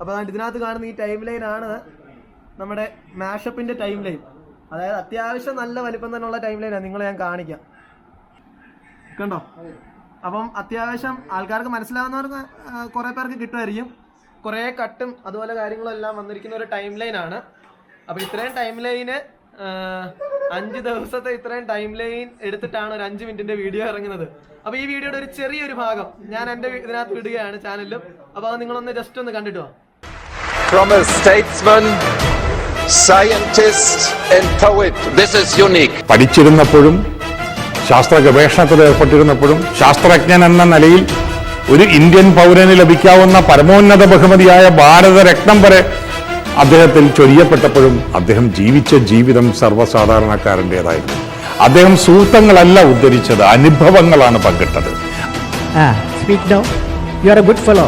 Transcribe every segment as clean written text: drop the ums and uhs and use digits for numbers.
അപ്പോൾ ഇതിനകത്ത് കാണുന്ന ഈ ടൈം ലൈനാണ് നമ്മുടെ മാഷപ്പിൻ്റെ ടൈം ലൈൻ. അതായത് അത്യാവശ്യം നല്ല വലിപ്പം തന്നെയുള്ള ടൈം ലൈനാണ്, നിങ്ങളെ ഞാൻ കാണിക്കാം. കണ്ടോ? അപ്പം അത്യാവശ്യം ആൾക്കാർക്ക് മനസ്സിലാവുന്നവർക്ക് കുറേ പേർക്ക് കിട്ടുമായിരിക്കും. കുറേ കട്ടും അതുപോലെ കാര്യങ്ങളും എല്ലാം വന്നിരിക്കുന്ന ഒരു ടൈം ലൈനാണ്. അപ്പോൾ ഇത്രയും ടൈം ലൈന് 5 ദിവസത്തെ ഇത്രയും ടൈം ലൈൻ എടുത്തിട്ടാണ് ഒരു 5 മിനിറ്റിന്റെ വീഡിയോ ഇറങ്ങുന്നത്. അപ്പോൾ ഈ വീഡിയോയുടെ ഒരു ചെറിയൊരു ഭാഗം ഞാൻ എൻ്റെ ഇതിനകത്ത് ഇടുകയാണ് ചാനലിലും. അപ്പോൾ അത് നിങ്ങളൊന്ന് ജസ്റ്റ് ഒന്ന് കണ്ടിട്ട് വാ. From a statesman, scientist and poet, this is unique. പഠിച്ചിരുന്നപ്പോഴും ശാസ്ത്ര ഗവേഷണത്തിൽ ഏർപ്പെട്ടിരുന്നപ്പോഴും ശാസ്ത്രജ്ഞൻ എന്ന നിലയിൽ ഒരു ഇന്ത്യൻ പൗരന് ലഭിക്കാവുന്ന പരമോന്നത ബഹുമതിയായ ഭാരതരത്നം വരെ അദ്ദേഹത്തിൽ ചൊരിയപ്പെട്ടപ്പോഴും അദ്ദേഹം ജീവിച്ച ജീവിതം സർവ്വസാധാരണക്കാരൻ്റെതായിരുന്നു. അദ്ദേഹം സൂത്രങ്ങളല്ല ഉദ്ധരിച്ചത്, അനുഭവങ്ങളാണ് പങ്കിട്ടത്. Speak now. You are a good fellow.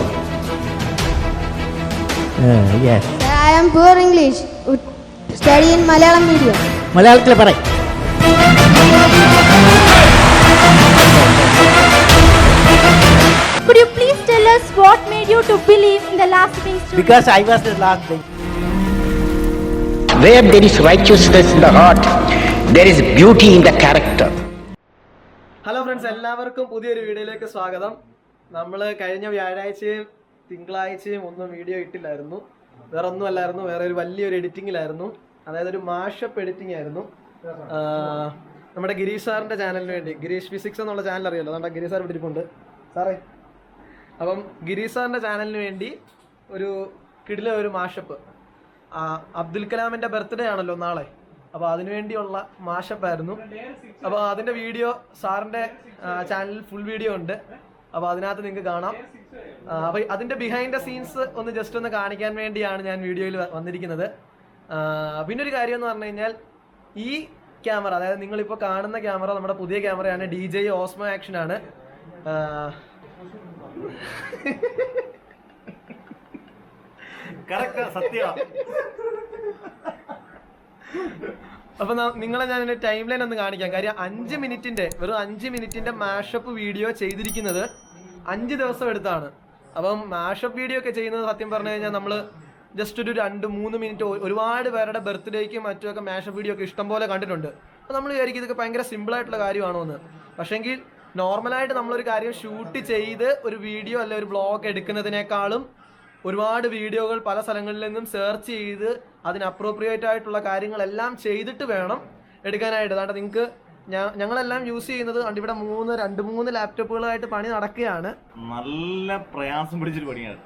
Yes. I am poor English. Study in Malayalam medium. മലയാളത്തിൽ പറ. Could you please tell us what made you to believe in the last things? Because I was the last thing. Where there is righteousness in the heart, there is beauty in the character. Hello friends, എല്ലാവർക്കും പുതിയൊരു വീഡിയോയിലേക്ക് സ്വാഗതം. നമ്മൾ കഴിഞ്ഞ വ്യാഴാഴ്ചയും തിങ്കളാഴ്ചയും ഒന്നും video ഇട്ടില്ലായിരുന്നു. വേറെ ഒന്നും അല്ലായിരുന്നു, വേറെ ഒരു വലിയൊരു എഡിറ്റിങ്ങിലായിരുന്നു. അതായത് ഒരു മാഷപ്പ് എഡിറ്റിംഗ് ആയിരുന്നു. നമ്മുടെ ഗിരീഷ് സാറിൻ്റെ ചാനലിന് വേണ്ടി, ഗിരീഷ് ഫിസിക്സ് എന്നുള്ള ചാനൽ അറിയാലോ, നമ്മുടെ ഗിരീഷ് സാർ ഇട്ടിരിപ്പുണ്ട് സാറേ. അപ്പം ഗിരീഷ് സാറിൻ്റെ ചാനലിന് വേണ്ടി ഒരു കിടില ഒരു മാഷപ്പ്, അബ്ദുൽ കലാമിൻ്റെ ബർത്ത്ഡേ ആണല്ലോ നാളെ, അപ്പോൾ അതിനുവേണ്ടിയുള്ള മാഷപ്പായിരുന്നു. അപ്പോൾ അതിൻ്റെ വീഡിയോ സാറിൻ്റെ ചാനലിൽ ഫുൾ വീഡിയോ ഉണ്ട്, അപ്പോൾ അതിനകത്ത് നിങ്ങൾക്ക് കാണാം. അപ്പോൾ അതിൻ്റെ ബിഹൈൻഡ് ദ സീൻസ് ഒന്ന് ജസ്റ്റ് ഒന്ന് കാണിക്കാൻ വേണ്ടിയാണ് ഞാൻ വീഡിയോയിൽ വന്നിരിക്കുന്നത്. പിന്നെ ഒരു കാര്യം എന്ന് പറഞ്ഞു കഴിഞ്ഞാൽ, ഈ ക്യാമറ, അതായത് നിങ്ങളിപ്പോൾ കാണുന്ന ക്യാമറ നമ്മുടെ പുതിയ ക്യാമറയാണ്, DJI Osmo Action ആണ്. അപ്പൊ നിങ്ങളെ ഞാൻ ടൈം ലൈൻ ഒന്ന് കാണിക്കാം. കാര്യം 5 മിനിറ്റിന്റെ, വെറും 5 മിനിറ്റിന്റെ മാഷപ്പ് വീഡിയോ ചെയ്തിരിക്കുന്നത് 5 ദിവസം എടുത്താണ്. അപ്പം മാഷപ്പ് വീഡിയോ ഒക്കെ ചെയ്യുന്നത് സത്യം പറഞ്ഞു കഴിഞ്ഞാൽ നമ്മൾ ജസ്റ്റ് ഒരു 2-3 മിനിറ്റ്, ഒരുപാട് പേരുടെ ബർത്ത്ഡേക്കും മറ്റുമൊക്കെ മാഷപ്പ് വീഡിയോ ഒക്കെ ഇഷ്ടംപോലെ കണ്ടിട്ടുണ്ട്. അപ്പോൾ നമ്മൾ വിചാരിക്കും ഇതൊക്കെ ഭയങ്കര സിമ്പിളായിട്ടുള്ള കാര്യമാണോ എന്ന്. പക്ഷേങ്കിൽ നോർമലായിട്ട് നമ്മളൊരു കാര്യം ഷൂട്ട് ചെയ്ത് ഒരു വീഡിയോ അല്ലെ ഒരു ബ്ലോഗ് എടുക്കുന്നതിനേക്കാളും ഒരുപാട് വീഡിയോകൾ പല സ്ഥലങ്ങളിൽ നിന്നും സെർച്ച് ചെയ്ത് അതിന് അപ്രോപ്രിയേറ്റ് ആയിട്ടുള്ള കാര്യങ്ങളെല്ലാം ചെയ്തിട്ട് വേണം എടുക്കാനായിട്ട്. അതാണ്ട് നിങ്ങൾക്ക് ഞങ്ങളെല്ലാം യൂസ് ചെയ്യുന്നത് ഇവിടെ 2-3 ലാപ്ടോപ്പുകളായിട്ട് പണി നടക്കുകയാണ്. നല്ല പ്രയാസം പിടിച്ചൊരു പണിയാണ്.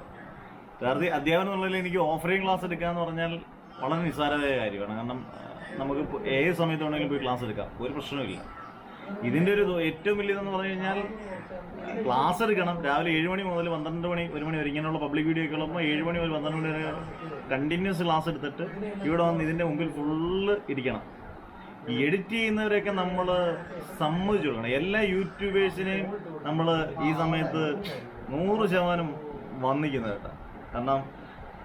യഥാർത്ഥ അധ്യാപനം എന്നുള്ളതിൽ എനിക്ക് ഓഫ്ലൈൻ ക്ലാസ് എടുക്കുക എന്ന് പറഞ്ഞാൽ വളരെ നിസ്സാരമായ കാര്യമാണ്. കാരണം നമുക്ക് ഏത് സമയത്ത് വേണമെങ്കിലും പോയി ക്ലാസ് എടുക്കാം, ഒരു പ്രശ്നമില്ല. ഇതിൻ്റെ ഒരു ഏറ്റവും വലിയതെന്ന് പറഞ്ഞു കഴിഞ്ഞാൽ, ക്ലാസ് എടുക്കണം രാവിലെ 7 മണി മുതൽ 12 മണി 1 മണി വരെ. ഇങ്ങനെയുള്ള പബ്ലിക് വീഡിയോ ഒക്കെ ഉള്ളപ്പോൾ 7 മണി മുതൽ 12 മണി വരെ കണ്ടിന്യൂസ് ക്ലാസ് എടുത്തിട്ട് ഇവിടെ വന്ന് ഇതിൻ്റെ മുമ്പിൽ ഫുള്ള് ഇരിക്കണം. ഈ എഡിറ്റ് ചെയ്യുന്നവരെയൊക്കെ നമ്മൾ സമ്മതിച്ചു കൊടുക്കണം. എല്ലാ യൂട്യൂബേഴ്സിനെയും നമ്മൾ ഈ സമയത്ത് 100% വന്നിക്കുന്നത് കേട്ടോ. കാരണം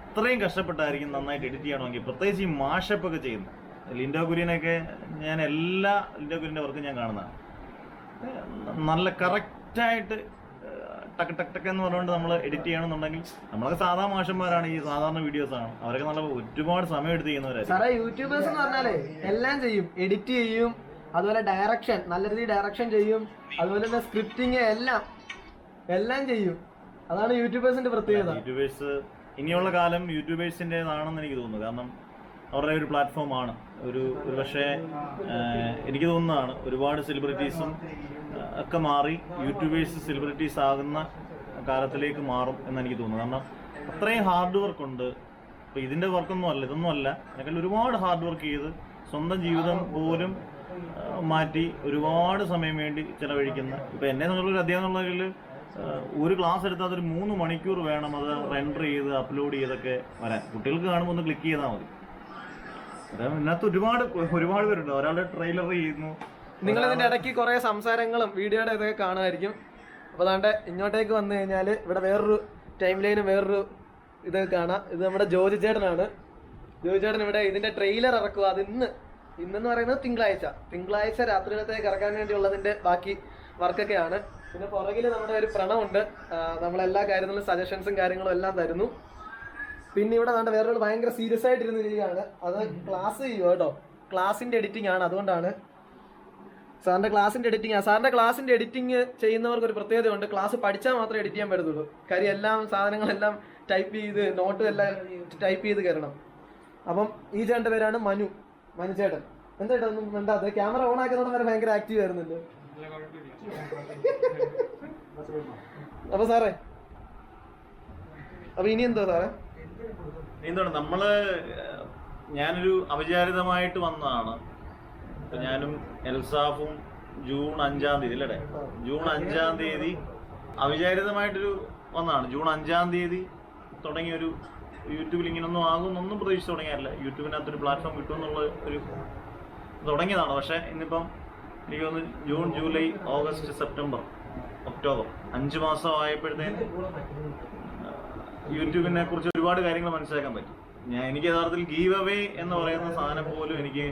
ഇത്രയും കഷ്ടപ്പെട്ടായിരിക്കും നന്നായിട്ട് എഡിറ്റ് ചെയ്യണമെങ്കിൽ, പ്രത്യേകിച്ച് ഈ മാഷപ്പൊക്കെ ചെയ്യുന്നത്. ലിൻഡോ കുര്യനൊക്കെ ഞാൻ എല്ലാ ലിൻഡോ കുര്യൻ്റെ വർക്കും ഞാൻ കാണുന്നതാണ്. നല്ല കറക്റ്റായിട്ട് ടക്ക് ടക്ക് ടക്ക് എന്ന് പറഞ്ഞുകൊണ്ട് നമ്മൾ എഡിറ്റ് ചെയ്യണമെന്നുണ്ടെങ്കിൽ, നമ്മളൊക്കെ സാധാ മാഷന്മാരാണ്, ഈ സാധാരണ വീഡിയോസാണ്, അവരൊക്കെ നല്ല ഒരുപാട് സമയം എടുത്ത് ചെയ്യുന്നവരായിരിക്കും. സാറേ യൂട്യൂബേഴ്സ് എന്ന് പറഞ്ഞാലേ എല്ലാം ചെയ്യും, എഡിറ്റ് ചെയ്യും, അതുപോലെ ഡയറക്ഷൻ, നല്ല രീതിയിൽ ഡയറക്ഷൻ ചെയ്യും, അതുപോലെ തന്നെ സ്ക്രിപ്റ്റിങ് എല്ലാം ചെയ്യും. അതാണ് യൂട്യൂബേഴ്സിന്റെ പ്രത്യേകത. യൂട്യൂബേഴ്സ് ഇനിയുള്ള കാലം യൂട്യൂബേഴ്സിൻ്റെതാണെന്ന് എനിക്ക് തോന്നുന്നു. കാരണം അവരുടെ ഒരു പ്ലാറ്റ്ഫോമാണ്. ഒരു പക്ഷേ എനിക്ക് തോന്നുന്നതാണ് ഒരുപാട് സെലിബ്രിറ്റീസും ഒക്കെ മാറി യൂട്യൂബേഴ്സ് സെലിബ്രിറ്റീസ് ആകുന്ന കാലത്തിലേക്ക് മാറും എന്നെനിക്ക് തോന്നുന്നു. കാരണം അത്രയും ഹാർഡ് വർക്ക് ഉണ്ട്. ഇപ്പോൾ ഇതിൻ്റെ ഇതൊന്നും അല്ല. അതിൽ ഒരുപാട് ഹാർഡ് വർക്ക് ചെയ്ത് സ്വന്തം ജീവിതം പോലും മാറ്റി ഒരുപാട് സമയം വേണ്ടി ചിലവഴിക്കുന്ന, ഇപ്പോൾ എന്നെ സംബന്ധിച്ചൊരു അധ്യാപനം എന്നുള്ളതിൽ ഒരു ക്ലാസ് എടുത്താൽ അതൊരു 3 മണിക്കൂർ വേണം അത് റെൻഡർ ചെയ്ത് അപ്ലോഡ് ചെയ്തൊക്കെ വരാൻ. കുട്ടികൾക്ക് കാണുമ്പോൾ ഒന്ന് ക്ലിക്ക് ചെയ്താൽ മതി. ഇതിനകത്ത് ഒരുപാട് പേരുണ്ട്. ഒരാളുടെ ട്രെയിലർ ചെയ്യുന്നു. നിങ്ങളിതിൻ്റെ ഇടയ്ക്ക് കുറേ സംസാരങ്ങളും വീഡിയോയുടെ ഇതൊക്കെ കാണുമായിരിക്കും. അപ്പോൾ അതാണ്ട് ഇങ്ങോട്ടേക്ക് വന്നു കഴിഞ്ഞാൽ ഇവിടെ വേറൊരു ടൈം ലൈനും വേറൊരു ഇതൊക്കെ കാണാം. ഇത് നമ്മുടെ ജോജി ചേട്ടനാണ്. ജോജി ചേട്ടൻ ഇവിടെ ഇതിൻ്റെ ട്രെയിലർ ഇറക്കുക. അത് ഇന്നെന്ന് പറയുന്നത് തിങ്കളാഴ്ച രാത്രിയിലത്തേക്ക് ഇറക്കാൻ വേണ്ടിയുള്ളതിൻ്റെ ബാക്കി വർക്കൊക്കെയാണ്. പിന്നെ പുറകിൽ നമ്മുടെ ഒരു പ്രണമുണ്ട്, നമ്മളെല്ലാ കാര്യത്തിലും സജഷൻസും കാര്യങ്ങളും എല്ലാം തരുന്നു. പിന്നെ ഇവിടെ വേണ്ട വേറൊരു ഭയങ്കര സീരിയസ് ആയിട്ടിരുന്ന് ചെയ്യുകയാണ്. അത് ക്ലാസ് ചെയ്യുക കേട്ടോ. ക്ലാസിന്റെ എഡിറ്റിംഗ് ആണ്, അതുകൊണ്ടാണ് സാറിന്റെ ക്ലാസിന്റെ എഡിറ്റിംഗ്. സാറിന്റെ ക്ലാസിന്റെ എഡിറ്റിംഗ് ചെയ്യുന്നവർക്ക് ഒരു പ്രത്യേകതയുണ്ട്. ക്ലാസ് പഠിച്ചാൽ മാത്രമേ എഡിറ്റ് ചെയ്യാൻ പറ്റത്തുള്ളൂ. കാര്യം എല്ലാം സാധനങ്ങളെല്ലാം ടൈപ്പ് ചെയ്ത് നോട്ടും എല്ലാം ടൈപ്പ് ചെയ്ത് കയറണം. അപ്പം ഈ ചേട്ടൻ്റെ പേരാണ് മനു ചേട്ടൻ. എന്താ ഒന്നും വേണ്ടാതെ ക്യാമറ ഓൺ ആക്കുന്നതോടെ വരെ ഭയങ്കര ആക്റ്റീവ് ആയിരുന്നല്ലോ. അപ്പൊ സാറേ, അപ്പൊ ഇനി എന്താ സാറേ? എന്താണ് ഞാനൊരു അവിചാരിതമായിട്ട് വന്നതാണ്. ഞാനും എൽസാഫും ജൂൺ 5-ാം തീയതി അല്ലേ, ജൂൺ 5-ാം തീയതി അവിചാരിതമായിട്ടൊരു വന്നതാണ്. ജൂൺ 5-ാം തീയതി തുടങ്ങിയൊരു യൂട്യൂബിൽ ഇങ്ങനൊന്നും ആകുമെന്നൊന്നും പ്രതീക്ഷിച്ച് തുടങ്ങിയല്ല. യൂട്യൂബിനകത്തൊരു പ്ലാറ്റ്ഫോം കിട്ടുമെന്നുള്ള ഒരു തുടങ്ങിയതാണ്. പക്ഷേ ഇന്നിപ്പം എനിക്ക് തോന്നുന്നു June, July, August, September, October 5 മാസം ആയപ്പോഴത്തേന് യൂട്യൂബിനെ കുറിച്ച് ഒരുപാട് കാര്യങ്ങൾ മനസ്സിലാക്കാൻ പറ്റും. എനിക്ക് യഥാർത്ഥത്തിൽ ഗീവ് അവേ എന്ന് പറയുന്ന സാധനം പോലും എനിക്ക്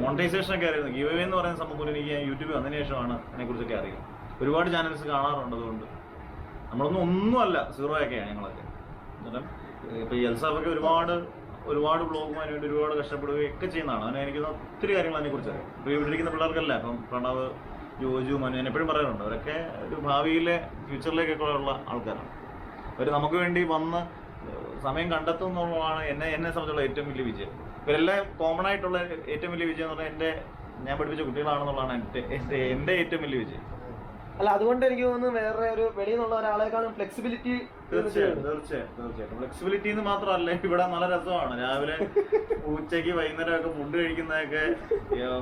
മോണിറ്റൈസേഷൻ ഒക്കെ അറിയുന്നു. ഗീവ് അവേ എന്ന് പറയുന്ന സംഭവം പോലും എനിക്ക് യൂട്യൂബിൽ വന്നതിന് ശേഷമാണ് അതിനെക്കുറിച്ചൊക്കെ അറിയുക. ഒരുപാട് ചാനൽസ് കാണാറുണ്ട്. അതുകൊണ്ട് ഒന്നുമല്ല, സീറോ ഒക്കെയാണ് ഞങ്ങളൊക്കെ. അന്നേരം ഇപ്പോൾ ഈ എൽസാഫൊക്കെ ഒരുപാട് ബ്ലോഗുമാന് വേണ്ടി ഒരുപാട് കഷ്ടപ്പെടുകയൊക്കെ ചെയ്യുന്നതാണ്. അങ്ങനെ എനിക്ക് ഒത്തിരി കാര്യങ്ങൾ അതിനെക്കുറിച്ച് അറിയാം. ഇപ്പോൾ ഇവിടെ ഇരിക്കുന്ന പിള്ളേർക്കല്ല, ഇപ്പം പ്രണവ്, ജോജു, മനു, ഞാൻ എപ്പോഴും പറയാറുണ്ട്, അവരൊക്കെ ഒരു ഭാവിയിലെ ഫ്യൂച്ചറിലേക്കൊക്കെ ഉള്ള ആൾക്കാരാണ്. അവർ നമുക്ക് വേണ്ടി വന്ന് സമയം കണ്ടെത്തും എന്നുള്ളതാണ് എന്നെ സംബന്ധിച്ചുള്ള ഏറ്റവും വലിയ വിജയം. ഇവരെല്ലാം കോമൺ ആയിട്ടുള്ള ഏറ്റവും വലിയ വിജയം എന്ന് പറഞ്ഞാൽ ഞാൻ പഠിപ്പിച്ച കുട്ടികളാണെന്നുള്ളതാണ് എൻ്റെ ഏറ്റവും വലിയ വിജയം. അല്ല, അതുകൊണ്ട് എനിക്ക് തോന്നുന്നു വേറെ ഒരു വെളിയിൽ നിന്നുള്ള ഒരാളെക്കാളും ഫ്ലെക്സിബിലിറ്റി. തീർച്ചയായിട്ടും ഫ്ലെക്സിബിലിറ്റി എന്ന് മാത്രമല്ല, ഇവിടെ നല്ല രസമാണ്. രാവിലെ ഉച്ചയ്ക്ക് വൈകുന്നേരമൊക്കെ ഫുഡ് കഴിക്കുന്നതൊക്കെ,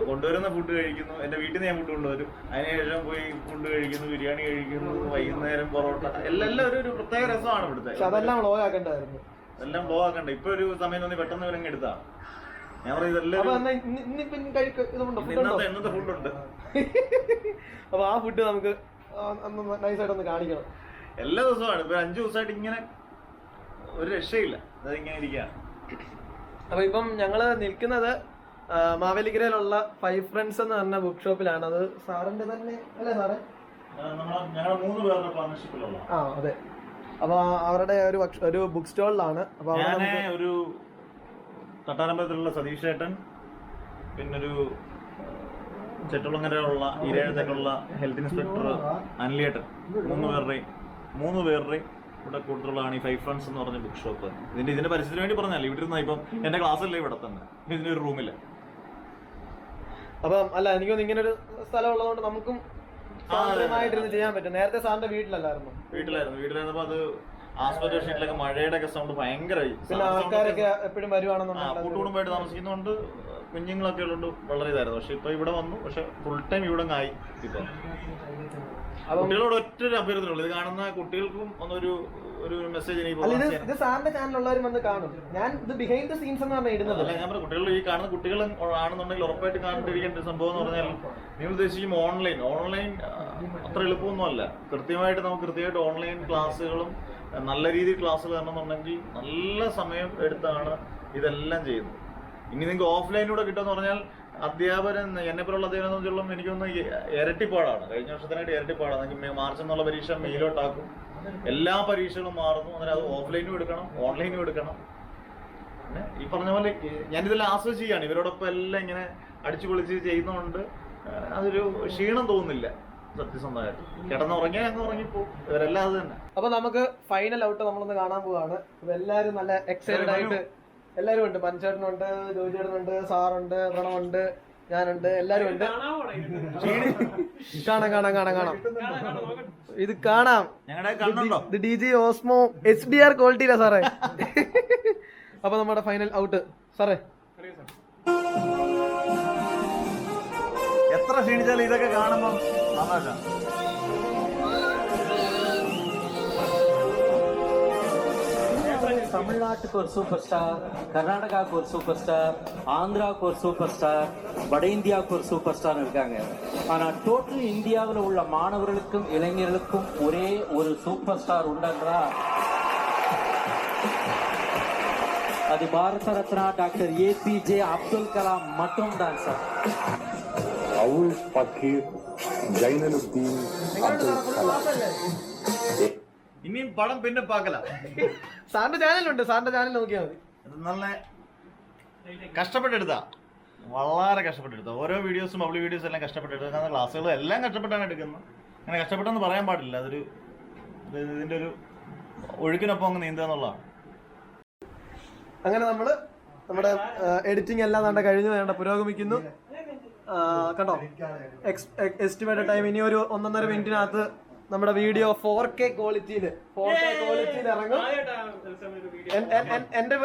കൊണ്ടുവരുന്ന ഫുഡ് കഴിക്കുന്നു. എൻ്റെ വീട്ടിൽ നിന്ന് ഞാൻ ഫുഡ് കൊണ്ടുവരും, അതിനുശേഷം പോയി ഫുഡ് കഴിക്കുന്നു, ബിരിയാണി കഴിക്കുന്നു, വൈകുന്നേരം പൊറോട്ട, എല്ലാം ഒരു പ്രത്യേക രസമാണ് ഇവിടുത്തെ. അതെല്ലാം വ്ലോഗ് ആക്കണ്ടായിരുന്നു, എല്ലാം വ്ലോഗ് ആക്കണ്ട. ഇപ്പൊ ഒരു സമയം തോന്നി പെട്ടെന്ന് ഇവരങ്ങ് എടുത്താ. ഞാൻ പറയും ഇതെല്ലാം എന്നത്തെ ഫുഡുണ്ട്. അപ്പൊ ആ ഫുഡ് നമുക്ക് നൈസായിട്ടൊന്ന് കാണിക്കണം. എല്ലാ ദിവസമാണ്. ഇപ്പൊ 5 ദിവസമായിട്ട് ഇങ്ങനെ ഒരു രക്ഷയില്ല, അതിങ്ങനെ ഇരിക്കുകയാണ്. അപ്പൊ ഇപ്പം ഞങ്ങള് നിൽക്കുന്നത് മാവേലിക്കരയിലുള്ള 5 ഫ്രണ്ട്സ് എന്ന് പറഞ്ഞ ബുക്ക് ഷോപ്പിലാണ്. അത് സാറിന്റെ തന്നെ അല്ലേ സാറേ? ഞങ്ങൾ 3 പേരുടെ പാർട്ണർഷിപ്പിലുള്ള. ആ അതെ. അപ്പൊ അവരുടെ ഒരു ബുക്ക് സ്റ്റോളിലാണ്. അപ്പൊ ഒരു തട്ടാരമ്പലത്തിലുള്ള സതീഷ് ചേട്ടൻ, പിന്നൊരു ചെട്ടുളങ്ങരയുള്ള ഇരേഴത്തേക്കുള്ള ഹെൽത്ത് ഇൻസ്പെക്ടർ അനിലേട്ടൻ, 3 പേരുടെയും ഇവിടെ കൂടുതലുള്ളതാണ് ഈ 5 ഫ്രണ്ട്സ് എന്ന് പറഞ്ഞ ബുക്ക് ഷോപ്പ്. ഇതിന്റെ പരിസ്ഥിതിന് വേണ്ടി പറഞ്ഞാൽ ഇവിടെ ഇരുന്ന ഇപ്പം എന്റെ ക്ലാസ് അല്ലേ ഇവിടെ തന്നെ, ഇതിന്റെ ഒരു റൂമില്ല. അപ്പം അല്ല, എനിക്കൊന്ന് ഇങ്ങനെ ഒരു സ്ഥലം ഉള്ളതുകൊണ്ട് നമുക്കും സ്വാതന്ത്ര്യമായിട്ടിരുന്ന് ചെയ്യാൻ പറ്റും. നേരത്തെ സാറിന്റെ വീട്ടിലായിരുന്നു. വീട്ടിലായിരുന്നപ്പോ അത് ആസ്പെക്ട് ഷീറ്റിലൊക്കെ മഴയുടെ ഒക്കെ സൗണ്ട് ഭയങ്കരമായി. പിന്നെ ആൾക്കാരൊക്കെ എപ്പോഴും വരുവാണെന്നുണ്ടെങ്കിൽ കൂട്ടുകുടുംബമായിട്ട് താമസിക്കുന്നതുകൊണ്ട് കുഞ്ഞുങ്ങളൊക്കെ ഉള്ളതുകൊണ്ട് വളരെ ഇതായിരുന്നു. പക്ഷെ ഇപ്പൊ ഇവിടെ വന്നു, പക്ഷെ ഫുൾ ടൈം ഇവിടെ ആയി. ഇപ്പൊ കുട്ടികളോട് ഒറ്റൊരു അഭ്യർത്ഥനയുള്ളൂ, ഇത് കാണുന്ന കുട്ടികൾക്കും ഒരു മെസ്സേജ് ഇത് സാറിന്റെ ചാനലുള്ളവരും വന്ന് കാണും. ഞാൻ ഇത് ബിഹൈൻഡ് ദ സീൻസ് എന്ന് പറഞ്ഞാൽ ഇടുന്നത്. അല്ല, ഞാൻ പറഞ്ഞു കുട്ടികൾ ഈ കാണുന്ന കുട്ടികൾ ആണെന്നുണ്ടെങ്കിൽ ഉറപ്പായിട്ട് കണ്ടിരിക്കേണ്ട ഒരു സംഭവം എന്ന് പറഞ്ഞാൽ, നിങ്ങൾ ഉദ്ദേശിക്കും ഓൺലൈൻ അത്ര എളുപ്പമൊന്നും അല്ല. കൃത്യമായിട്ട് ഓൺലൈൻ ക്ലാസ്സുകളും നല്ല രീതിയിൽ ക്ലാസ്സുകൾ തരണമെന്നുണ്ടെങ്കിൽ നല്ല സമയം എടുത്താണ് ഇതെല്ലാം ചെയ്യുന്നത്. ഇനി നിങ്ങൾക്ക് ഓഫ്ലൈനിലൂടെ കിട്ടുമെന്ന് പറഞ്ഞാൽ അധ്യാപകൻ എന്നെപ്പോലുള്ള അധ്യാപനം സംബന്ധിച്ചോളം എനിക്കൊന്ന് ഇരട്ടിപ്പാടാണ്. കഴിഞ്ഞ വർഷത്തിനായിട്ട് ഇരട്ടിപ്പാടാണ്. എനിക്ക് മാർച്ച് എന്നുള്ള പരീക്ഷ മെയിലോട്ടാക്കും. എല്ലാ പരീക്ഷകളും മാറുന്നു. അന്നേരം അത് ഓഫ്ലൈനും എടുക്കണം, ഓൺലൈനും എടുക്കണം. പിന്നെ ഈ പറഞ്ഞ പോലെ ഞാനിതെല്ലാം ആസ്വദിക്കുകയാണ്. ഇവരോടൊപ്പം എല്ലാം ഇങ്ങനെ അടിച്ചു പൊളിച്ച് ചെയ്യുന്നതുകൊണ്ട് അതൊരു ക്ഷീണം തോന്നുന്നില്ല. സത്യസന്ധമായിട്ട് കിടന്നുറങ്ങിയാൽ അങ്ങ് ഉറങ്ങിപ്പോവും. ഇവരെല്ലാം അത് തന്നെ. അപ്പൊ നമുക്ക് ഫൈനൽ ഔട്ട് നമ്മളൊന്ന് കാണാൻ പോവാണ്. അപ്പൊ എല്ലാരും നല്ല എക്സൈറ്റഡ് ആയിട്ട് എല്ലാരും ഉണ്ട്. മനുചേട്ടനുണ്ട്, ജോയിചേട്ടനുണ്ട്, സാറുണ്ട്, പ്രണവുണ്ട്, ഞാനുണ്ട്, എല്ലാരും ഉണ്ട്. കാണാം ഇത് കാണാം. ഇത് DJ ഓസ്മോ HDR ക്വാളിറ്റിയില്ല സാറേ. അപ്പൊ നമ്മുടെ ഫൈനൽ ഔട്ട് സാറേ. എത്ര ക്ഷീണിച്ചാലും ഇതൊക്കെ കാണുമ്പോ தமிழ்நாட்டுக்கு ஒரு சூப்பர் ஸ்டார், கர்நாடகாவுக்கு ஒரு சூப்பர் ஸ்டார், ஆந்திராவுக்கு ஒரு சூப்பர் ஸ்டார், வட இந்தியாவுக்கு ஒரு சூப்பர் ஸ்டார் இருக்காங்க. ஆனா டோட்டல் இந்தியாவில் உள்ள மாணவர்களுக்கும் இளைஞர்களுக்கும் ஒரே ஒரு சூப்பர் ஸ்டார் உண்டா, அது பாரத ரத்னா டாக்டர் APJ அப்துல் கலாம் மட்டும்தான் சார். ഔൽ ഫക്കീർ ജൈനലുദ്ദീൻ അബ്ദുൽ കലാം. ഇനിയും പടം പിന്നെ പാക്കല. സാറിന്റെ ചാനലുണ്ട്, സാറിന്റെ ചാനൽ നോക്കിയാൽ മതി. നല്ല കഷ്ടപ്പെട്ടെടുത്താ, വളരെ കഷ്ടപ്പെട്ടെടുത്ത ഓരോ വീഡിയോസും പബ്ലിക് വീഡിയോസും എല്ലാം കഷ്ടപ്പെട്ടെടുക്കുന്ന ക്ലാസ്സുകളും എല്ലാം കഷ്ടപ്പെട്ടാണ് എടുക്കുന്നത്. അങ്ങനെ കഷ്ടപ്പെട്ടെന്ന് പറയാൻ പാടില്ല, അതൊരു ഇതിന്റെ ഒരു ഒഴുക്കിനൊപ്പം അങ്ങ് നീന്തുക എന്നുള്ളതാണ്. അങ്ങനെ നമ്മുടെ എഡിറ്റിംഗ് എല്ലാം വേണ്ട കഴിഞ്ഞു, വേണ്ട പുരോഗമിക്കുന്നു. കണ്ടോ, എസ്റ്റിമേറ്റഡ് ടൈം ഇനി ഒരു 1.5 മിനിറ്റിനകത്ത് നമ്മുടെ വീഡിയോ 4K ക്വാളിറ്റിയിൽ ഇറങ്ങും.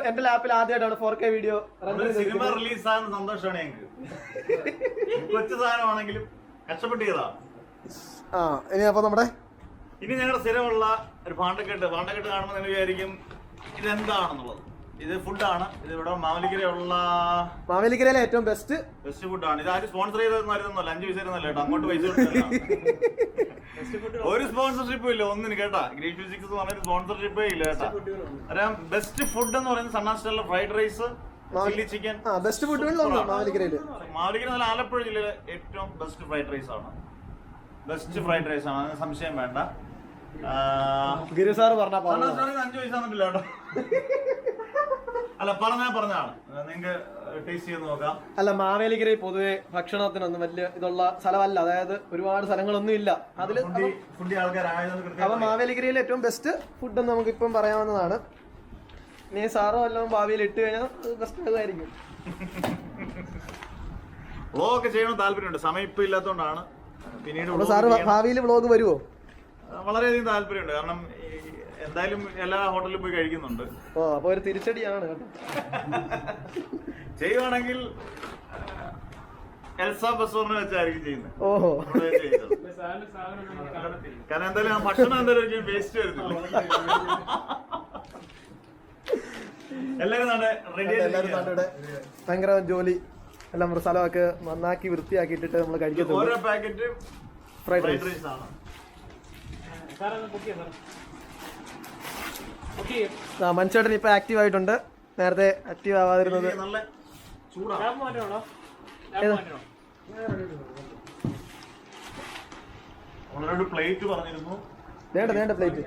എന്റെ ലാപ്പിൽ ആദ്യമായിട്ടാണ് 4K വീഡിയോ സിനിമ റിലീസാകുന്ന സന്തോഷമാണ് ഞങ്ങൾക്ക്. കൊച്ചു സാധനമാണെങ്കിലും കഷ്ടപ്പെട്ട് ചെയ്തതാണ്. ഇനി അപ്പൊ ഇനി ഞങ്ങളുടെ സ്ഥിരമുള്ള ഒരു പാണ്ടക്കെട്ട് കാണുമ്പോൾ നിങ്ങൾ വിചാരിക്കും ഇതെന്താണെന്നുള്ളത്. ഇത് ഫുഡാണ്. ഇത് ഇവിടെ മാവേലിക്കരയിലെ ഏറ്റവും ബെസ്റ്റ് ഫുഡാണ്. ഇത് ആരും സ്പോൺസർ ചെയ്തതെന്നല്ല, 5 പൈസ ഇരുന്നല്ല കേട്ടോ, അങ്ങോട്ട് പൈസ കൊടുത്തില്ല. ഒരു സ്പോൺസർഷിപ്പും ഇല്ല ഒന്നിന് കേട്ടാ. ഗ്രീൻ ഫിസിക്സ് എന്ന് പറഞ്ഞ സ്പോൺസർഷിപ്പേ ഇല്ല കേട്ടാ. അറിയാം, ബെസ്റ്റ് ഫുഡ് എന്ന് പറയുന്നത് സണ്ണാ സ്റ്റൈലിലെ fried rice, chilli chicken, best ഫുഡുകളിലൊന്നും മാവേലിക്കരയില്. മാവേലിക്കര നല്ല ആലപ്പുഴ ജില്ലയിലെ ഏറ്റവും ബെസ്റ്റ് ഫ്രൈഡ് റൈസ് ആണ്. ബെസ്റ്റ് ഫ്രൈഡ് റൈസ് ആണ്, അതിന് സംശയം വേണ്ട. ഗിരി സാർ പറഞ്ഞ 5 പൈസ തന്നിട്ടില്ല കേട്ടോ. അല്ല, പറഞ്ഞാണ് നിങ്ങൾക്ക് ടേസ്റ്റ് ചെയ്ത് നോക്കാം. അല്ല, മാവേലിക്കരയിൽ പൊതുവെ ഭക്ഷണത്തിനൊന്നും വലിയ ഇതുള്ള സ്ഥലമല്ല, അതായത് ഒരുപാട് സ്ഥലങ്ങളൊന്നും ഇല്ല. അതില് അപ്പൊ മാവേലിക്കരയിലെ ഏറ്റവും ബെസ്റ്റ് ഫുഡ് എന്ന് നമുക്ക് ഇപ്പം പറയാവുന്നതാണ്. ഇനി സാറോ എല്ലാം ഭാവിയിൽ ഇട്ട് കഴിഞ്ഞാൽ ബെസ്റ്റ് ആയിരിക്കും. വ്ളോഗ് ചെയ്യണം താല്പര്യമുണ്ട്, സമയം ഇപ്പൊ ഇല്ലാത്തതുകൊണ്ടാണ്. പിന്നീട് സാറ് ഭാവിയിൽ വ്ളോഗ് വരുമോ? വളരെയധികം താല്പര്യമുണ്ട്, കാരണം എന്തായാലും എല്ലാ ഹോട്ടലിലും പോയി കഴിക്കുന്നുണ്ട്. അപ്പൊ ഒരു തിരിച്ചടിയാണ് കേട്ടോ. ചെയ്യുവാണെങ്കിൽ എൽസ ബസോറിനെ വെച്ചായിരിക്കും ചെയ്യുന്നത്. ഓഹോ, കാരണം എന്തായാലും ഭക്ഷണം എന്തായാലും വേസ്റ്റ് വരുന്നില്ല. എല്ലാരും ഭയങ്കര ജോലി എല്ലാം സ്ഥലമൊക്കെ നന്നാക്കി വൃത്തിയാക്കി ഇട്ടിട്ട് നമ്മൾ കഴിക്കത്തുള്ളൂ. ഓരോ പാക്കറ്റ് ഫ്രൈഡ് റൈസ് ആണ്. മനുഷ്യട്ടൻ ഇപ്പൊ ആക്റ്റീവ് ആയിട്ടുണ്ട്, നേരത്തെ ആക്റ്റീവ് ആവാതിരുന്നത്. നല്ല ചൂടാണ്. നമ്മളൊരു പ്ലേറ്റ് പറഞ്ഞിരുന്നു. വേണ്ട പ്ലേറ്റ്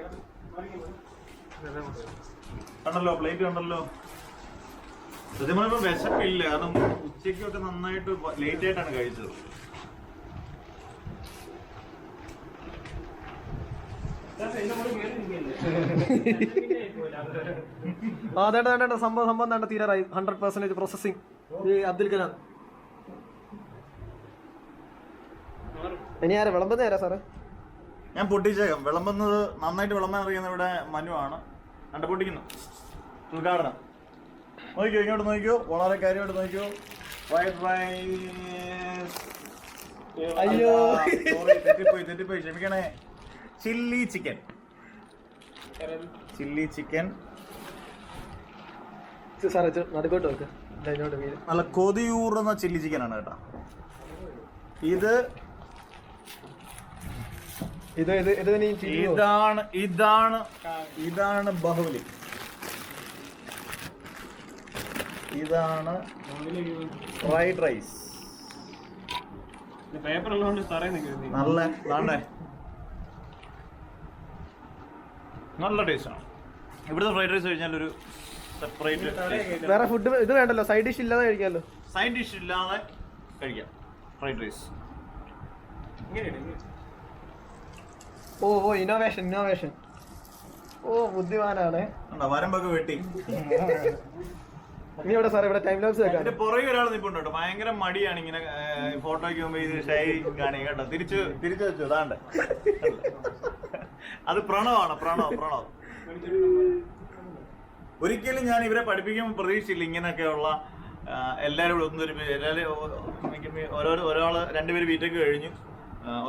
കണ്ടല്ലോ, പ്ലേറ്റ് കണ്ടല്ലോ. സത്യം പറഞ്ഞപ്പോ വിശപ്പില്ല, കാരണം ഉച്ചയ്ക്കൊക്കെ നന്നായിട്ട് ലേറ്റ് ആയിട്ടാണ് കഴിച്ചത്. വേണ്ട സംഭവം വേണ്ട, തീരാറായി. 100% പ്രോസസിങ്. അബ്ദുൽ കലാം ഇനി ആരാ വിളമ്പുന്ന? ആരാ സാറേ? ഞാൻ പൊട്ടിച്ചേക്കാം. വിളമ്പുന്നത് നന്നായിട്ട് വിളമ്പാൻ അറിയുന്ന ഇവിടെ മനു ആണ്. കണ്ട പൊട്ടിക്കുന്നു. ഉദ്ഘാടനം നോക്കിയോ, ഇങ്ങോട്ട് നോക്കിയോ, വളരെ കാര്യമായിട്ട് നോക്കിയോ. Fried rice. അയ്യോ, തെറ്റിപ്പോയി, ക്ഷമിക്കണേ. ചില്ലി ചിക്കൻ സാറേ നടുക്കോട്ട് വെക്ക്. നല്ല കൊതിയൂറുന്ന ചില്ലി ചിക്കൻ ആണ് കേട്ടോ. ഇതാണ് ബാഹുബലി. ഇതാണ് ഫ്രൈഡ് റൈസ്. നല്ല ടേസ്റ്റ് ആണ്. ഇവിടുത്തെ ഫ്രൈഡ് റൈസ് കഴിഞ്ഞാൽ ഒരു സെപ്പറേറ്റ് വേറെ ഫുഡ് ഇത് വേണ്ടല്ലോ, സൈഡ് ഡിഷ് ഇല്ലാതെ കഴിക്കാമല്ലോ. സൈഡ് ഡിഷ് ഇല്ലാതെ കഴിക്കാം ഫ്രൈഡ് റൈസ്. ഓ ഇന്നോവേഷൻ. ഓ, ബുദ്ധിമാനാണ്. വരമ്പൊക്കെ വെട്ടി. ഇനി ഇവിടെ സാറേ ഇവിടെ ടൈം ലാപ്സ് വെക്കാം. എന്റെ പുറകെ ഒരാൾ നിൽപ്പുണ്ട് കേട്ടോ, ഭയങ്കര മടിയാണ് ഇങ്ങനെ ഫോട്ടോയ്ക്ക് മുമ്പ് ഇത് ഷൈ കാണി കേട്ടോ. തിരിച്ചു വെച്ചു അതാണ്ട്. അത് പ്രണവ്. ഒരിക്കലും ഞാൻ ഇവരെ പഠിപ്പിക്കുമ്പോൾ പ്രതീക്ഷിച്ചില്ല ഇങ്ങനെയൊക്കെയുള്ള എല്ലാവരും ഒരാള് 2 പേര് ബിടെക് കഴിഞ്ഞു,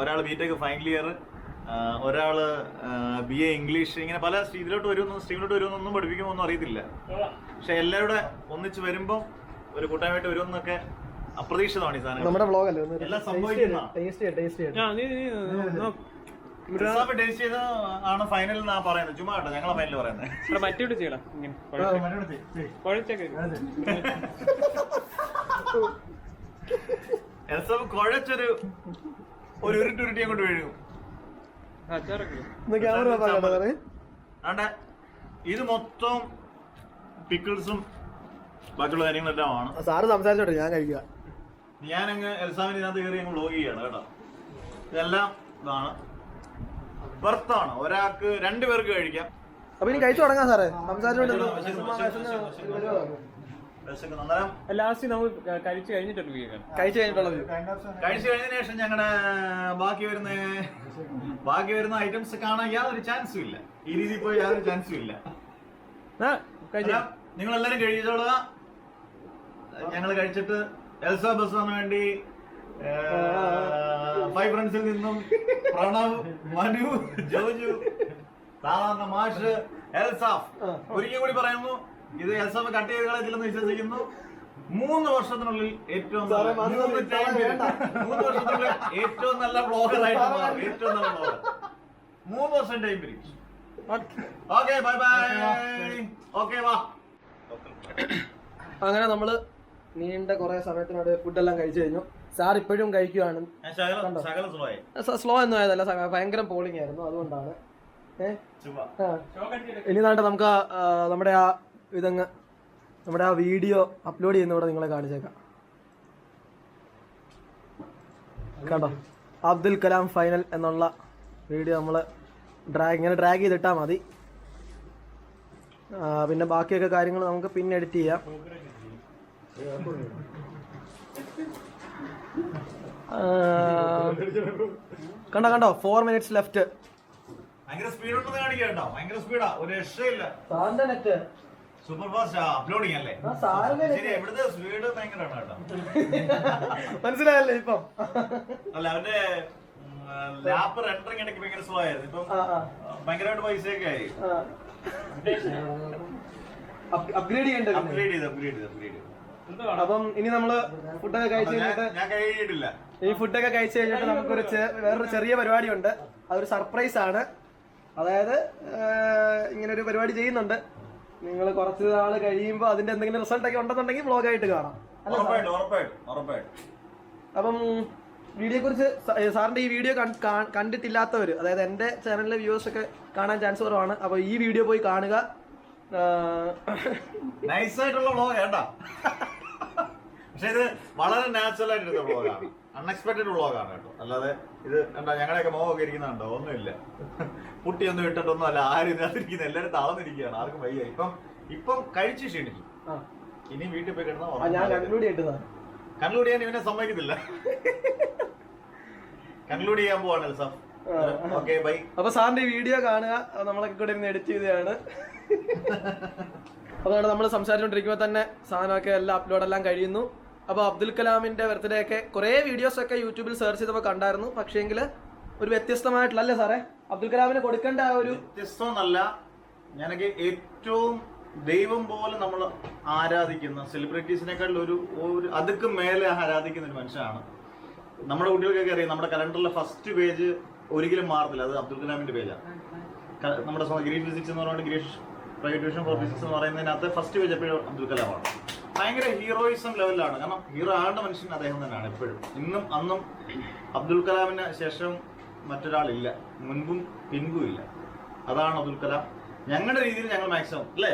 ഒരാൾ ബിടെക് ഫൈനൽ ഇയർ, ഒരാള് BA ഇംഗ്ലീഷ്. ഇങ്ങനെ പല സ്ട്രീമിലോട്ട് വരുമെന്നൊന്നും പഠിപ്പിക്കുമ്പോൾ ഒന്നും അറിയത്തില്ല. പക്ഷെ എല്ലാവരുടെ ഒന്നിച്ച് വരുമ്പോൾ ഒരു കൂട്ടായ്മയായിട്ട് വരുമെന്നൊക്കെ അപ്രതീക്ഷിതമാണ് ഈ സാധനം. നമ്മുടെ വ്ളോഗ് അല്ലേ, എല്ലാം സംഭവിക്കുന്ന ടേസ്റ്റ് ചെയ്ത ആണ് ഫൈനൽ എന്നാ പറയുന്നത്. ചുമ്മാ കേട്ടോ, ഞങ്ങളെ ഫൈനൽ പറയുന്നത്. കുഴച്ചൊരു ഉരുട്ടി അങ്ങോട്ട് വീഴും. ആണ്ടെ ഇത് മൊത്തം പിക്കിൾസും ബാക്കിയുള്ള കാര്യങ്ങളെല്ലാം ആണ്. സാറ് സംസാരിച്ചോട്ടെ, ഞാൻ കഴിക്കുക. ഞാനങ്ങ് എൽസാമിന് ഇതിനകത്ത് കയറി അങ്ങ് വ്ലോഗ് ചെയ്യാണ് കേട്ടോ. ഇതെല്ലാം ഇതാണ്, വെർത്താണ്. ഒരാൾക്ക് 2 പേർക്ക് കഴിക്കാം. അപ്പൊ ഇനി കഴിച്ചു തുടങ്ങാം സാറേ. സംസാരിച്ചോണ്ട് ലാസ്റ്റ് നമ്മൾ കഴിച്ചു കഴിഞ്ഞിട്ടൊരു വീഡിയോ കഴിച്ചു കഴിഞ്ഞിട്ടുള്ളത്. കഴിച്ചു കഴിഞ്ഞതിന് ശേഷം ഞങ്ങളുടെ ബാക്കി വരുന്ന ഐറ്റംസ് കാണാൻ യാതൊരു ചാൻസും ഇല്ല. ഈ രീതിയിൽ പോയി യാതൊരു ചാൻസും ഇല്ല. നിങ്ങൾ എല്ലാരും കഴിച്ചോളുക. ഞങ്ങൾ കഴിച്ചിട്ട് എൽസ ബസാറിന് വേണ്ടി 5 ഫ്രണ്ട്സിൽ നിന്നും പ്രണവ്, മനു, ജോജു, സാധാരണ മാഷ്, എൽസാഫ് ഒരിക്കൽ കൂടി പറയുന്നു, ഇത് എൽസാഫ് കട്ട് ചെയ്ത് കളയത്തില്ലെന്ന് വിശ്വസിക്കുന്നു. 3 വർഷത്തിനുള്ളിൽ ഏറ്റവും 3 വർഷത്തിനുള്ളിൽ ഏറ്റവും നല്ല വ്ളോഗറായിട്ട് മാറും. ഏറ്റവും നല്ല വ്ളോഗർ. 3 വർഷം ടൈം പിരിക്കും. Okay, bye bye. ഓക്കെ, വാ. അങ്ങനെ നമ്മള് നീണ്ട കുറെ സമയത്തിനോട് ഫുഡെല്ലാം കഴിച്ചു കഴിഞ്ഞു. സാർ ഇപ്പോഴും കഴിക്കുവാണ്. സ്ലോ ഒന്നും ആയതല്ല, ഭയങ്കര പോളിംഗ് ആയിരുന്നു, അതുകൊണ്ടാണ്. ഇനി നാട്ടെ നമുക്ക് നമ്മുടെ ആ വീഡിയോ അപ്ലോഡ് ചെയ്യുന്നവിടെ നിങ്ങളെ കാണിച്ചേക്കാം. കണ്ടോ, അബ്ദുൽ കലാം ഫൈനൽ എന്നുള്ള വീഡിയോ നമ്മൾ ഇങ്ങനെ ഡ്രാഗ് ചെയ്തിട്ടാൽ മതി. പിന്നെ ബാക്കിയൊക്കെ കാര്യങ്ങൾ നമുക്ക് പിന്നെ എഡിറ്റ് ചെയ്യാം. കണ്ടോ 4 minutes ലെഫ്റ്റ്. ഭയങ്കര സ്പീഡ് ഉണ്ടെന്ന് കാണിക്കട്ടോ. ഭയങ്കര സ്പീഡാ, ഒരു രക്ഷയില്ല. സാറിന്റെ നെറ്റ് സൂപ്പർ ഫാസ്റ്റ് അപ്ലോഡിങ് അല്ലേ? ശരി, ഇവിടുത്തെ സ്പീഡ് ഭയങ്കരമാണ് കേട്ടോ. മനസ്സിലായല്ലേ ഇപ്പം? അല്ല, അവന്റെ ലാപ്പ് റെൻഡറിങ് ഇടയ്ക്ക് ഭയങ്കര സ്ലോ ആയിരുന്നു. ഇപ്പം ഭയങ്കരമായിട്ട് പൈസയൊക്കെ ആയി. അപ്ഗ്രേഡ് ചെയ്യേണ്ടത്. അപ്ഗ്രേഡ് ചെയ്ത്. അപ്പം ഇനി നമ്മള് ഫുഡൊക്കെ കഴിച്ചു കഴിഞ്ഞിട്ട്, ഞാൻ കഴിയിട്ടില്ല. ഈ ഫുഡൊക്കെ കഴിച്ചു കഴിഞ്ഞിട്ട് നമുക്കൊരു വേറൊരു ചെറിയ പരിപാടി ഉണ്ട്. അതൊരു സർപ്രൈസ് ആണ്. അതായത് ഇങ്ങനെ ഒരു പരിപാടി ചെയ്യുന്നുണ്ട്. നിങ്ങൾ കുറച്ച് നാൾ കഴിയുമ്പോൾ അതിന്റെ എന്തെങ്കിലും റിസൾട്ട് ഒക്കെ ഉണ്ടെന്നുണ്ടെങ്കിൽ വ്ളോഗായിട്ട് കാണാം. അപ്പം വീഡിയോയെ കുറിച്ച് സാറിന്റെ ഈ വീഡിയോ കണ്ടിട്ടില്ലാത്തവര്, അതായത് എന്റെ ചാനലിലെ വ്യൂവേഴ്സ് ഒക്കെ കാണാൻ ചാൻസ് കുറവാണ്. അപ്പൊ ഈ വീഡിയോ പോയി കാണുക. നൈസായിട്ടുള്ള വ്ളോഗ് കേട്ടാ. പക്ഷെ ഇത് വളരെ നാച്ചുറൽ ആയിട്ടുള്ള വ്ളോഗാണ്, അൺഎക്സ്പെക്ടഡ് വ്ളോഗാണ് കേട്ടോ. അല്ലാതെ ഇത് കണ്ടാ ഞങ്ങളുടെയൊക്കെ മുഖമൊക്കെ ഇരിക്കുന്നുണ്ടോ? ഒന്നുമില്ല, പുട്ടിയൊന്നും ഇട്ടിട്ടൊന്നും അല്ല. ആരും ഇതിനകത്തിരിക്കുന്നത് എല്ലാവരും തളർന്നിരിക്കുകയാണ്. ആർക്കും വയ്യ. ഇപ്പം കഴിച്ച് ക്ഷീണിച്ചു. ഇനി വീട്ടിൽ പോയി കിടന്ന കൺക്ലൂഡ് ചെയ്യാൻ ഇവനെ സമ്മതിക്കത്തില്ല. കൺക്ലൂഡ് ചെയ്യാൻ പോവാണ് എൽസാഫ്. Okay, by. അപ്പൊ സാറിന്റെ വീഡിയോ കാണുക. നമ്മളൊക്കെ കൂടെ ഇരുന്ന് എഡിറ്റ് ചെയ്തതാണ്. അതാണ് നമ്മൾ സംസാരിച്ചുകൊണ്ടിരിക്കുമ്പോൾ തന്നെ സാധനമൊക്കെ എല്ലാം അപ്ലോഡെല്ലാം കഴിയുന്നു. അപ്പോൾ അബ്ദുൽ കലാമിന്റെ ബർത്ത്ഡേ ഒക്കെ കുറേ വീഡിയോസ് ഒക്കെ യൂട്യൂബിൽ സെർച്ച് ചെയ്തപ്പോൾ കണ്ടായിരുന്നു. പക്ഷേങ്കിൽ ഒരു വ്യത്യസ്തമായിട്ടുള്ള, അല്ലേ സാറേ, അബ്ദുൽ കലാമിന് കൊടുക്കേണ്ട ആ ഒരു വ്യത്യസ്തമല്ല. ഞാനൊക്കെ ഏറ്റവും ദൈവം പോലെ നമ്മൾ ആരാധിക്കുന്ന, സെലിബ്രിറ്റീസിനെക്കാളും ഒരു അതുക്കും മേലെ ആരാധിക്കുന്ന ഒരു മനുഷ്യനാണ്. നമ്മുടെ കുട്ടികൾക്കൊക്കെ അറിയാം, നമ്മുടെ കലണ്ടറിലെ ഫസ്റ്റ് പേജ് ഒരിക്കലും മാറത്തില്ല. അത് അബ്ദുൽ കലാമിന്റെ പേജാണ്. നമ്മുടെ ഗ്രീൻ ഫിസിക്സ് എന്ന് പറയുന്നത് ഗ്രീഷ് പ്രൈവറ്റ് ട്യൂഷൻ ഫോർ ഫിസിക്സ് എന്ന് പറയുന്നതിനകത്ത് ഫസ്റ്റ് പേജ് എപ്പോഴും അബ്ദുൽ കലാമാണ്. ഭയങ്കര ഹീറോയിസം ലെവലിലാണ്. കാരണം ഹീറോ ആളുടെ മനുഷ്യൻ അദ്ദേഹം തന്നെയാണ് എപ്പോഴും. ഇന്നും അന്നും അബ്ദുൽ കലാമിന് ശേഷം മറ്റൊരാളില്ല, മുൻപും പിൻപും ഇല്ല. അതാണ് അബ്ദുൽ കലാം. ഞങ്ങളുടെ രീതിയിൽ ഞങ്ങൾ മാക്സിമം, അല്ലേ,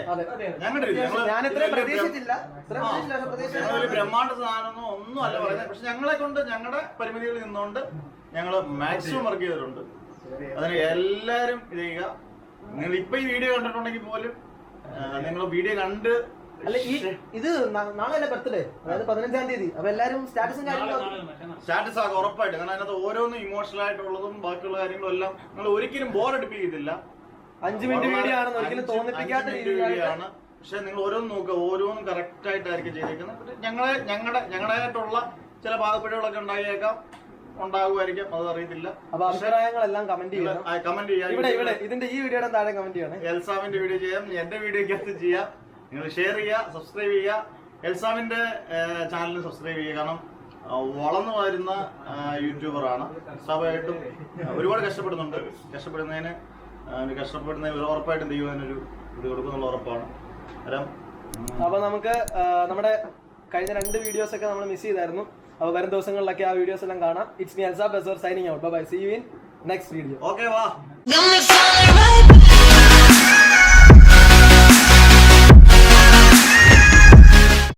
ഞങ്ങളുടെ രീതിയിൽ ബ്രഹ്മാണ്ഡ സാധനമൊന്നും ഒന്നും അല്ല പറയുന്നത്. പക്ഷെ ഞങ്ങളെ കൊണ്ട്, ഞങ്ങളുടെ പരിമിതികളിൽ നിന്നുകൊണ്ട് ഞങ്ങൾ മാക്സിമം വർക്ക് ചെയ്തിട്ടുണ്ട്. അതിന് എല്ലാവരും ഇത് ചെയ്യുക. നിങ്ങൾ ഇപ്പൊ ഈ വീഡിയോ കണ്ടിട്ടുണ്ടെങ്കിൽ പോലും നിങ്ങൾ വീഡിയോ കണ്ട് ഇത് നാളെ ബർത്ത്ഡേ, അതായത് 15-ാം തീയതി. അപ്പൊ എല്ലാരും സ്റ്റാറ്റസ് ആകും ഉറപ്പായിട്ട്. കാരണം അതിനകത്ത് ഓരോന്നും ഇമോഷണൽ ആയിട്ടുള്ളതും ബാക്കിയുള്ള കാര്യങ്ങളും എല്ലാം നിങ്ങൾ ഒരിക്കലും ബോറടിപ്പിക്കത്തില്ല. 5 മിനിറ്റ് വീഡിയോ ആണെന്ന് ഒരിക്കലും തോന്നിപ്പിക്കാത്ത രീതിയിലാണ്. പക്ഷെ നിങ്ങൾ ഓരോന്നും നോക്കുക, ഓരോന്നും കറക്റ്റ് ആയിട്ടായിരിക്കും ചെയ്തിരിക്കുന്നത്. ഞങ്ങളായിട്ടുള്ള ചില പാകപ്പിഴകളൊക്കെ ഉണ്ടാകുമായിരിക്കാം, അത് അറിയത്തില്ല. അപ്പൊ അഭിപ്രായങ്ങളെല്ലാം കമന്റ് ചെയ്യാം. ഇവിടെ ഇതിന്റെ ഈ വീഡിയോയുടെ താഴെ കമന്റ് ചെയ്യണം. എൽസാമിന്റെ വീഡിയോ ചെയ്യാം, എന്റെ വീഡിയോക്കകത്ത് ചെയ്യാം. നിങ്ങൾ ഷെയർ ചെയ്യുക, സബ്സ്ക്രൈബ് ചെയ്യുക. എൽസാമിന്റെ ചാനലിന് സബ്സ്ക്രൈബ് ചെയ്യുക. കാരണം വളർന്നു വരുന്ന യൂട്യൂബറാണ്. സ്വാഭാവികമായിട്ടും ഒരുപാട് കഷ്ടപ്പെടുന്നതിന് ഉറപ്പായിട്ടും ദൈവം അതിനൊരു ഇത് കൊടുക്കുന്നുള്ള ഉറപ്പാണ്. അപ്പൊ നമുക്ക് നമ്മുടെ കഴിഞ്ഞ 2 വീഡിയോസ് ഒക്കെ നമ്മൾ മിസ് ചെയ്തായിരുന്നു. അപ്പോൾ വരും ദിവസങ്ങളിലൊക്കെ ആ വീഡിയോസ് എല്ലാം കാണാം. ഇറ്റ്സ് മീ എൽസാഫ് ബസർ signing out. Bye, see you in next video. Okay, വാ.